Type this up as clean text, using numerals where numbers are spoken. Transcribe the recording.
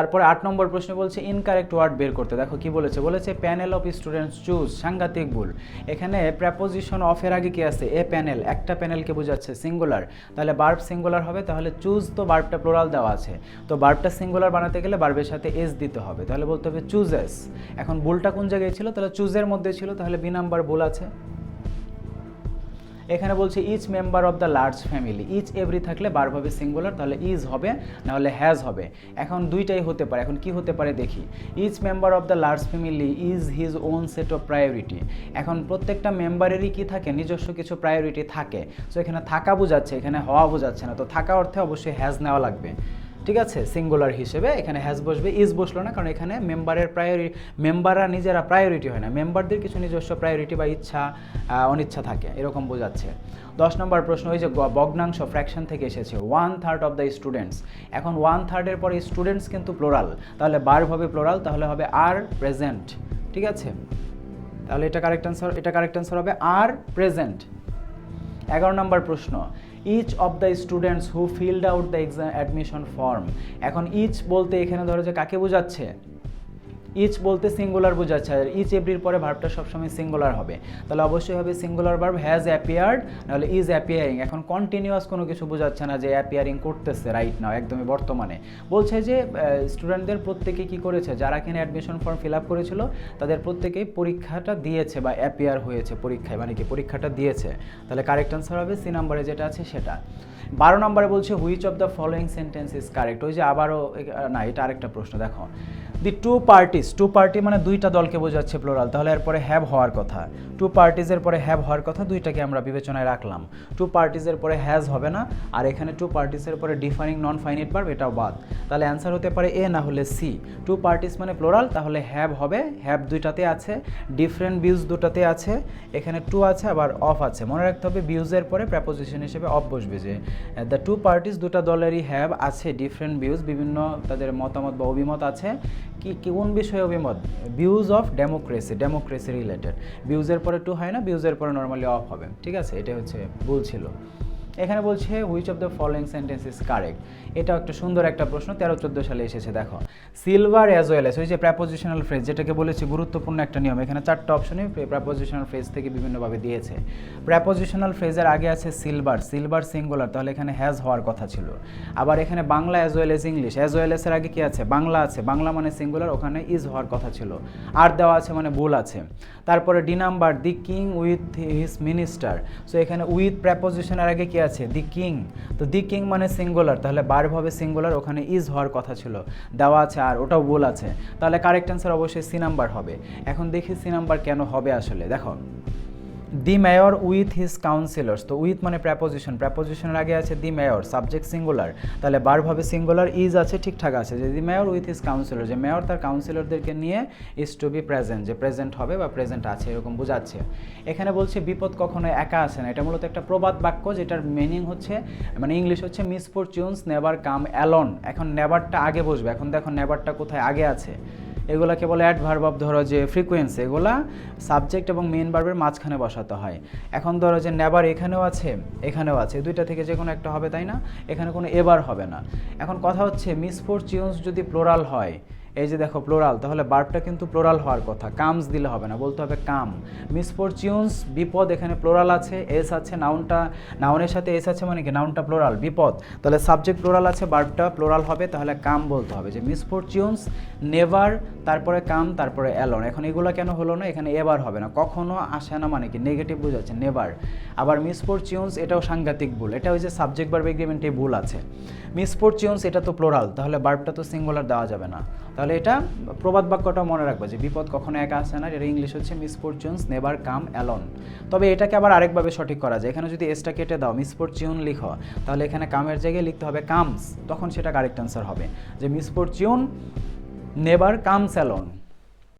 তারপরে 8 নম্বর প্রশ্ন বলছে ইনকারেক্ট ওয়ার্ড বের করতে। দেখো কি বলেছে, বলেছে প্যানেল অফ স্টুডেন্টস চুজ, সাংঘাতিক ভুল। এখানে প্রেপোজিশন অফ এর আগে কি আছে, এ প্যানেল, একটা প্যানেলকে বোঝাচ্ছে, সিঙ্গুলার, তাহলে বার্ব সিঙ্গুলার হবে, তাহলে চুজ তো বার্বটা প্লুরাল দেওয়া আছে, তো বার্বটা সিঙ্গুলার বানাতে গেলে বার্বের সাথে এস দিতে হবে, তাহলে বলতে হবে চুজেস। এখন ভুলটা কোন জায়গায় ছিল, তাহলে চুজের মধ্যে ছিল, তাহলে বি নাম্বার ভুল আছে। এখানে বলছে each member of the large family, each every থাকলে বার্ব হবে সিঙ্গুলার, তাহলে ইজ হবে, নাহলে হ্যাজ হবে। এখন দুইটাই হতে পারে, এখন কি হতে পারে দেখি। Each member of the large family is his own set of priority. এখন প্রত্যেকটা মেম্বারেরই কি থাকে, নিজস্ব কিছু প্রায়োরিটি থাকে। সো এখানে থাকা বোঝাচ্ছে, এখানে হওয়া বোঝাচ্ছে না, তো থাকা অর্থে অবশ্যই হ্যাজ নেওয়া লাগবে, ঠিক আছে, সিঙ্গুলার হিসেবে এখানে হ্যাজ বসবে, ইজ বসলো না, কারণ এখানে মেম্বারের মেম্বাররা নিজেরা প্রায়োরিটি হয় না, মেম্বারদের কিছু নিজস্ব প্রায়োরিটি বা ইচ্ছা অনিচ্ছা থাকে, এরকম বোঝাচ্ছে। 10 নম্বর প্রশ্ন, ওই যে ভগ্নাংশ ফ্র্যাকশন থেকে এসেছে, 1/3 অফ দ্য স্টুডেন্টস। এখন 1/3 পরে স্টুডেন্টস কিন্তু প্লোরাল, তাহলে বার্ব হবে প্লোরাল, তাহলে হবে আর প্রেজেন্ট, ঠিক আছে, তাহলে এটা কারেক্ট অ্যান্সার হবে আর প্রেজেন্ট। 11 নম্বর প্রশ্ন, each of the students who filled out the exam admission form. এখন ইচ বলতে এখানে ধরো যে কাকে বোঝাচ্ছে, ইচ বলতে সিঙ্গুলার বোঝাচ্ছে, আর ইচ এভরির পরে ভার্বটা সবসময় সিঙ্গুলার হবে, তাহলে অবশ্যই হবে সিঙ্গুলার ভার্ব হ্যাজ অ্যাপিয়ার্ড, নাহলে ইজ অ্যাপিয়ারিং। এখন কন্টিনিউয়াস কোনো কিছু বোঝাচ্ছে না যে অ্যাপিয়ারিং করতেছে রাইট নাও, একদমই বর্তমানে বলছে যে স্টুডেন্টদের প্রত্যেকে কি করেছে, যারা কিনা অ্যাডমিশন ফর্ম ফিল আপ করেছিল তাদের প্রত্যেকেই পরীক্ষাটা দিয়েছে বা অ্যাপিয়ার হয়েছে পরীক্ষায়, মানে কি পরীক্ষাটা দিয়েছে, তাহলে কারেক্ট আনসার হবে সি নাম্বারে যেটা আছে সেটা। 12 নম্বরে বলছে which of the following sentence is correct. ওই যে আবারও না, এটা আরেকটা প্রশ্ন, দেখো দি টু পার্টি মানে দুইটা দলকে বোঝাচ্ছে প্লোরাল, তাহলে এরপরে হ্যাভ হওয়ার কথা, টু পার্টিজের পরে হ্যাভ হওয়ার কথা, দুইটাকে আমরা বিবেচনায় রাখলাম। টু পার্টিজের পরে হ্যাজ হবে না, আর এখানে টু পার্টিসের পরে ডিফাইনিং নন ফাইনাইট ভার্ব, এটাও বাদ, তাহলে অ্যান্সার হতে পারে এ না হলে সি। টু পার্টিস মানে প্লোরাল, তাহলে হ্যাভ হবে, হ্যাভ দুইটাতে আছে, ডিফারেন্ট ভিউজ দুটাতে আছে, এখানে টু আছে আবার অফ আছে, মনে রাখতে হবে ভিউজের পরে প্রেপোজিশন হিসেবে অফ বসবে, যে দ্য টু পার্টিস দুটা দলেরই হ্যাভ আছে ডিফারেন্ট ভিউজ, বিভিন্ন তাদের মতামত বা অভিমত আছে, কি কোন বিষয়ে অভিমত, ভিউজ অফ ডেমোক্রেসি রিলেটেড, ভিউজের পরে টু হয় না, ভিউজের পরে নর্মালি অফ হবে, ঠিক আছে, এটা হচ্ছে ভুল ছিল। এখানে বলছে which of the following sentence is correct. এটাও একটা সুন্দর একটা প্রশ্ন, 13-14 সালে এসেছে। দেখো সিলভার অ্যাজ ওয়েল এস, ওই যে প্রেপোজিশনাল ফ্রেজ যেটাকে বলেছি গুরুত্বপূর্ণ একটা নিয়ম, এখানে 4টা অপশনই প্রেপোজিশনাল ফ্রেজ থেকে বিভিন্নভাবে দিয়েছে। প্রেপোজিশনাল ফ্রেজের আগে আছে সিলভার সিঙ্গুলার, তাহলে এখানে হ্যাজ হওয়ার কথা ছিল। আবার এখানে Bangla as well as English, as well এসের আগে কি আছে, বাংলা আছে, বাংলা মানে সিঙ্গুলার, ওখানে ইজ হওয়ার কথা ছিল, আর দেওয়া আছে মানে ভুল আছে। তারপরে D number the king with his minister, so এখানে উইথ প্রেপোজিশনের আগে কি আছে, দি কিং, তো দি কিং মানে সিঙ্গুলার, তাহলে ভার্ব হবে সিঙ্গুলার, ওখানে ইজ হওয়ার কথা ছিল, দেওয়া আছে আর, ওটাও ভুল আছে, তাহলে কারেক্ট অ্যান্সার অবশ্যই সি নাম্বার হবে। এখন দেখি সি নাম্বার কেন হবে আসলে। দেখো দি মেয়র উইথ হিজ কাউন্সিলর্স, তো উইথ মানে প্রেপোজিশনের আগে আছে দি মেয়র, সাবজেক্ট সিঙ্গুলার, তাহলে ভার্ব হবে সিঙ্গুলার, ইজ আছে ঠিকঠাক আছে, যে দি মেয়র উইথ হিজ কাউন্সিলর, যে মেয়র তার কাউন্সিলরদেরকে নিয়ে, ইজ টু বি প্রেজেন্ট, যে প্রেজেন্ট হবে বা প্রেজেন্ট আছে এরকম বোঝাচ্ছে। এখানে বলছে বিপদ কখনো একা আসে না, এটা মূলত একটা প্রবাদ বাক্য, যেটার মিনিং হচ্ছে, মানে ইংলিশ হচ্ছে মিসফরচুনস নেভার কাম অ্যালোন। এখন নেভারটা আগে বসবে, এখন দেখো নেভারটা কোথায় আগে আছে, এগুলাকে বলে অ্যাডভার্ব অফ, ধরো যে ফ্রিকোয়েন্সি, এগুলা সাবজেক্ট এবং মেইন ভার্বের মাঝখানে বসাতে হয়। এখন ধরো যে নেভার এখানেও আছে এখানেও আছে, দুইটা থেকে যে কোনো একটা হবে, তাই না, এখানে কোনো এবার হবে না। এখন কথা হচ্ছে মিসফরচুনস যদি প্লোরাল হয়, এই যে দেখো প্লোরাল, তাহলে ভার্বটা কিন্তু প্লোরাল হওয়ার কথা, কামস দিলে হবে না, বলতে হবে কাম। মিসফরচুনস বিপদ, এখানে প্লোরাল আছে, এস আছে, নাউনের সাথে এস আছে, মানে কি নাউনটা প্লোরাল, বিপদ, তাহলে সাবজেক্ট প্লোরাল আছে, ভার্বটা প্লোরাল হবে, তাহলে কাম বলতে হবে, যে মিসফরচুনস নেভার, তারপরে কাম, তারপরে অ্যালোন। এখন এগুলো কেন হলো না, এখানে এবার হবে না, কখনো আসে না, মানে কি নেগেটিভ বোঝাচ্ছে নেভার। আবার মিসফরচুনস এটাও সাংঘাতিক ভুল, এটা ওই যে সাবজেক্ট ভার্ব এগ্রিমেন্টে ভুল আছে। মিসফরচুনস এটা তো প্লোরাল, তাহলে ভার্বটা তো সিঙ্গুলার দেওয়া যাবে না, তাহলে এটা প্রবাদ বাক্যটা মনে রাখবে, যে বিপদ কখনো একা আসে না, এটা ইংলিশ হচ্ছে মিসফরচুনস নেভার কাম অ্যালোন। তবে এটাকে আবার আরেকভাবে সঠিক করা যায়, এখানে যদি এসটা কেটে দাও, মিসফরচুন লিখো, তাহলে এখানে কামের জায়গায় লিখতে হবে কামস, তখন সেটা কারেক্ট অ্যান্সার হবে, যে মিসফরচুন নেভার কামস অ্যালোন।